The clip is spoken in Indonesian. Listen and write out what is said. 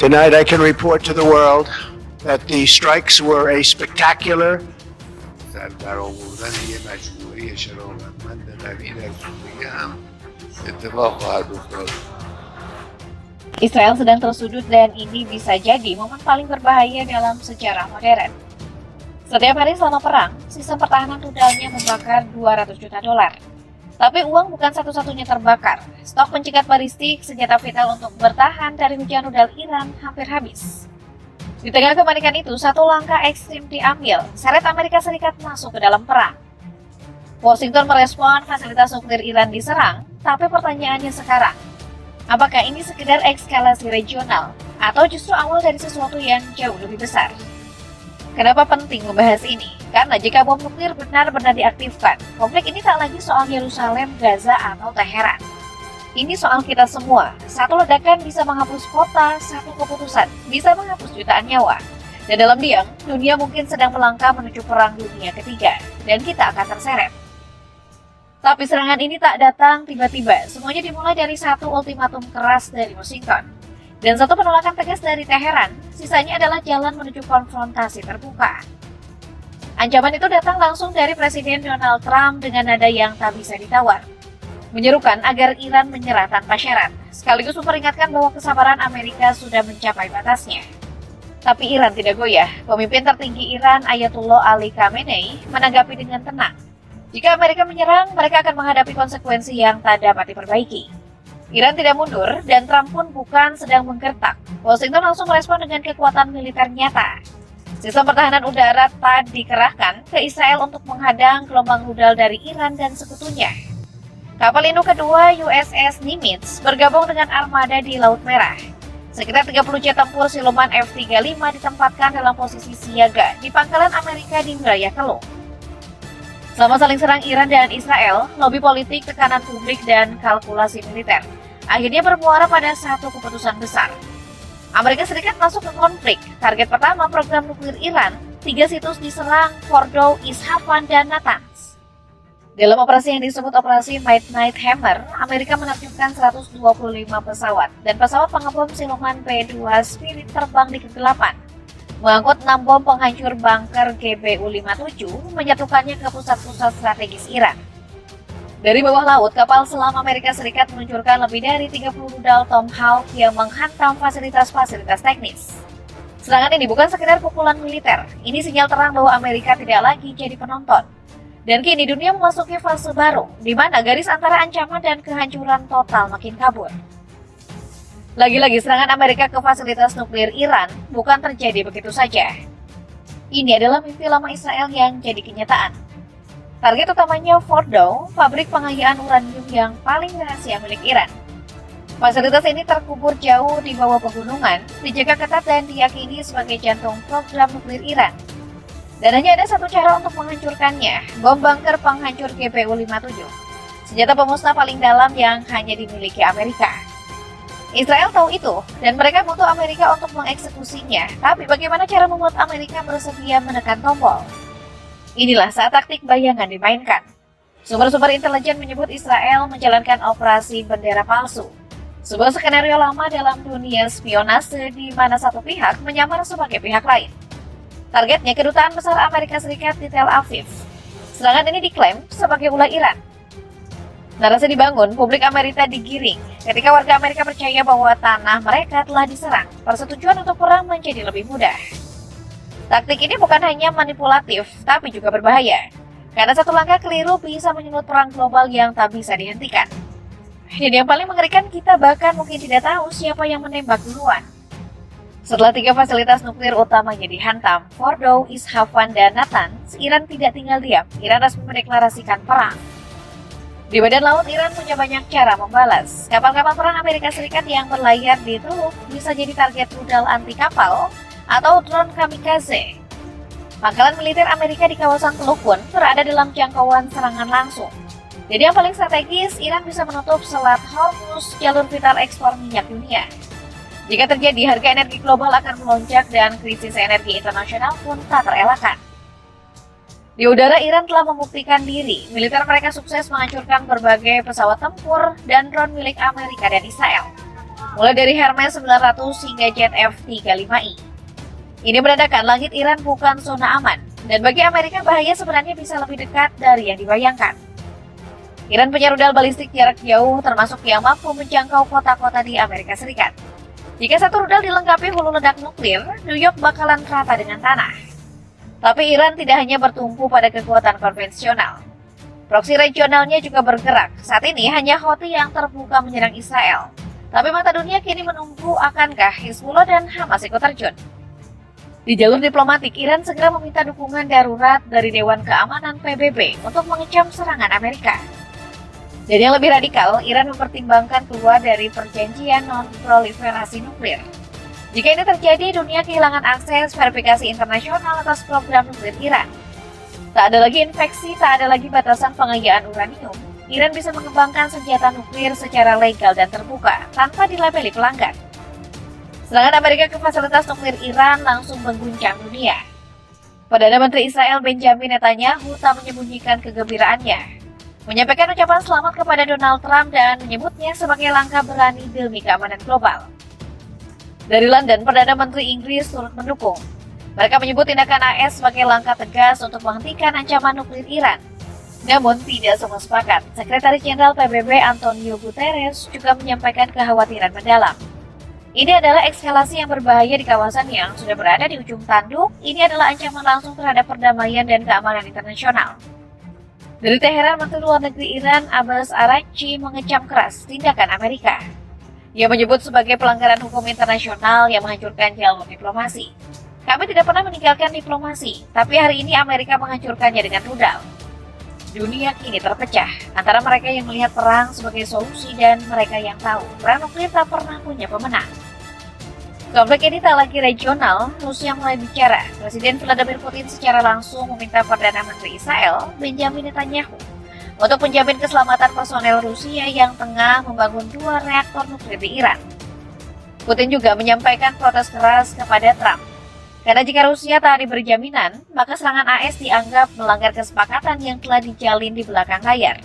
Tonight I can report to the world that the strikes were a spectacular در آوردن یه مجموعه شرافتمند قوی در سوریه هم اتفاق خواهد افتاد. Israel sedang tersudut dan ini bisa jadi momen paling berbahaya dalam sejarah modern. Setiap hari selama perang, sistem pertahanan rudalnya membakar 200 juta dolar. Tapi uang bukan satu-satunya terbakar. Stok pencegat balistik, senjata vital untuk bertahan dari hujan rudal Iran hampir habis. Di tengah kepanikan itu, satu langkah ekstrim diambil, seret Amerika Serikat masuk ke dalam perang. Washington merespon fasilitas nuklir Iran diserang, tapi pertanyaannya sekarang, apakah ini sekedar eskalasi regional atau justru awal dari sesuatu yang jauh lebih besar? Kenapa penting membahas ini? Karena jika bom nuklir benar-benar diaktifkan, konflik ini tak lagi soal Yerusalem, Gaza, atau Teheran. Ini soal kita semua. Satu ledakan bisa menghapus kota, satu keputusan bisa menghapus jutaan nyawa. Dan dalam diam, dunia mungkin sedang melangkah menuju perang dunia ketiga, dan kita akan terseret. Tapi serangan ini tak datang tiba-tiba. Semuanya dimulai dari satu ultimatum keras dari Washington dan satu penolakan tegas dari Teheran. Sisanya adalah jalan menuju konfrontasi terbuka. Ancaman itu datang langsung dari Presiden Donald Trump dengan nada yang tak bisa ditawar, menyerukan agar Iran menyerah tanpa syarat, sekaligus memperingatkan bahwa kesabaran Amerika sudah mencapai batasnya. Tapi Iran tidak goyah. Pemimpin tertinggi Iran, Ayatollah Ali Khamenei, menanggapi dengan tenang. Jika Amerika menyerang, mereka akan menghadapi konsekuensi yang tak dapat diperbaiki. Iran tidak mundur, dan Trump pun bukan sedang menggertak. Washington langsung merespon dengan kekuatan militer nyata. Sistem pertahanan udara tak dikerahkan ke Israel untuk menghadang gelombang rudal dari Iran dan sekutunya. Kapal induk kedua USS Nimitz bergabung dengan armada di Laut Merah. Sekitar 30 jet tempur siluman F-35 ditempatkan dalam posisi siaga di pangkalan Amerika di wilayah Kelung. Selama saling serang Iran dan Israel, lobi politik, tekanan publik, dan kalkulasi militer akhirnya bermuara pada satu keputusan besar. Amerika Serikat masuk ke konflik. Target pertama program nuklir Iran, 3 situs diserang: Fordow, Isfahan, dan Natanz. Dalam operasi yang disebut Operasi Midnight Hammer, Amerika menerjunkan 125 pesawat dan pesawat pengebom siluman P-2 Spirit terbang di kegelapan, mengangkut 6 bom penghancur bunker GBU-57, menyatukannya ke pusat-pusat strategis Iran. Dari bawah laut, kapal selam Amerika Serikat meluncurkan lebih dari 30 rudal Tomahawk yang menghantam fasilitas-fasilitas teknis. Serangan ini bukan sekedar pukulan militer, ini sinyal terang bahwa Amerika tidak lagi jadi penonton. Dan kini dunia memasuki fase baru, di mana garis antara ancaman dan kehancuran total makin kabur. Lagi-lagi serangan Amerika ke fasilitas nuklir Iran bukan terjadi begitu saja. Ini adalah mimpi lama Israel yang jadi kenyataan. Target utamanya Fordow, pabrik pengayaan uranium yang paling rahasia milik Iran. Fasilitas ini terkubur jauh di bawah pegunungan, dijaga ketat dan diyakini sebagai jantung program nuklir Iran. Dan hanya ada satu cara untuk menghancurkannya, bom bunker penghancur GBU-57, senjata pemusnah paling dalam yang hanya dimiliki Amerika. Israel tahu itu, dan mereka butuh Amerika untuk mengeksekusinya. Tapi bagaimana cara membuat Amerika bersedia menekan tombol? Inilah saat taktik bayangan dimainkan. Sumber-sumber intelijen menyebut Israel menjalankan operasi bendera palsu, sebuah skenario lama dalam dunia spionase di mana satu pihak menyamar sebagai pihak lain. Targetnya kedutaan besar Amerika Serikat di Tel Aviv. Serangan ini diklaim sebagai ulah Iran. Narasi dibangun, publik Amerika digiring. Ketika warga Amerika percaya bahwa tanah mereka telah diserang, persetujuan untuk perang menjadi lebih mudah. Taktik ini bukan hanya manipulatif, tapi juga berbahaya. Karena satu langkah keliru bisa menyulut perang global yang tak bisa dihentikan. Dan yang paling mengerikan, kita bahkan mungkin tidak tahu siapa yang menembak duluan. Setelah 3 fasilitas nuklir utamanya dihantam, Fordow, Isfahan, dan Natanz, Iran tidak tinggal diam. Iran resmi mendeklarasikan perang. Di badan laut, Iran punya banyak cara membalas. Kapal-kapal perang Amerika Serikat yang berlayar di Teluk bisa jadi target rudal anti kapal atau drone kamikaze. Pangkalan militer Amerika di kawasan Teluk pun berada dalam jangkauan serangan langsung. Jadi yang paling strategis, Iran bisa menutup Selat Hormuz, jalur vital ekspor minyak dunia. Jika terjadi, harga energi global akan melonjak dan krisis energi internasional pun tak terelakkan. Di udara, Iran telah membuktikan diri. Militer mereka sukses menghancurkan berbagai pesawat tempur dan drone milik Amerika dan Israel. mulai dari Hermes 900 hingga Jet F-35I. Ini menandakan langit Iran bukan zona aman, dan bagi Amerika bahaya sebenarnya bisa lebih dekat dari yang dibayangkan. Iran punya rudal balistik jarak jauh termasuk yang mampu menjangkau kota-kota di Amerika Serikat. Jika satu rudal dilengkapi hulu ledak nuklir, New York bakalan rata dengan tanah. Tapi Iran tidak hanya bertumpu pada kekuatan konvensional. Proksi regionalnya juga bergerak. Saat ini hanya Houthi yang terbuka menyerang Israel. Tapi mata dunia kini menunggu akankah Hizbullah dan Hamas ikut terjun. Di jalur diplomatik, Iran segera meminta dukungan darurat dari Dewan Keamanan PBB untuk mengecam serangan Amerika. Dan yang lebih radikal, Iran mempertimbangkan keluar dari perjanjian non-proliferasi nuklir. Jika ini terjadi, dunia kehilangan akses verifikasi internasional atas program nuklir Iran. Tak ada lagi infeksi, tak ada lagi batasan pengayaan uranium. Iran bisa mengembangkan senjata nuklir secara legal dan terbuka, tanpa dilabeli pelanggan. Serangan Amerika ke fasilitas nuklir Iran langsung mengguncang dunia. Perdana Menteri Israel Benjamin Netanyahu tak menyembunyikan kegembiraannya, menyampaikan ucapan selamat kepada Donald Trump dan menyebutnya sebagai langkah berani demi keamanan global. Dari London, Perdana Menteri Inggris turut mendukung. Mereka menyebut tindakan AS sebagai langkah tegas untuk menghentikan ancaman nuklir Iran. Namun, tidak semua sepakat. Sekretaris Jenderal PBB Antonio Guterres juga menyampaikan kekhawatiran mendalam. Ini adalah eskalasi yang berbahaya di kawasan yang sudah berada di ujung tanduk. Ini adalah ancaman langsung terhadap perdamaian dan keamanan internasional. Dari Teheran, Menteri Luar Negeri Iran Abbas Araghchi mengecam keras tindakan Amerika. Ia menyebut sebagai pelanggaran hukum internasional yang menghancurkan jalur diplomasi. Kami tidak pernah meninggalkan diplomasi, tapi hari ini Amerika menghancurkannya dengan rudal. Dunia kini terpecah antara mereka yang melihat perang sebagai solusi dan mereka yang tahu perang nuklir tak pernah punya pemenang. Konflik ini tak lagi regional. Rusia mulai bicara. Presiden Vladimir Putin secara langsung meminta Perdana Menteri Israel Benjamin Netanyahu untuk menjamin keselamatan personel Rusia yang tengah membangun 2 reaktor nuklir di Iran. Putin juga menyampaikan protes keras kepada Trump. Karena jika Rusia tak diberi jaminan, maka serangan AS dianggap melanggar kesepakatan yang telah dijalin di belakang layar.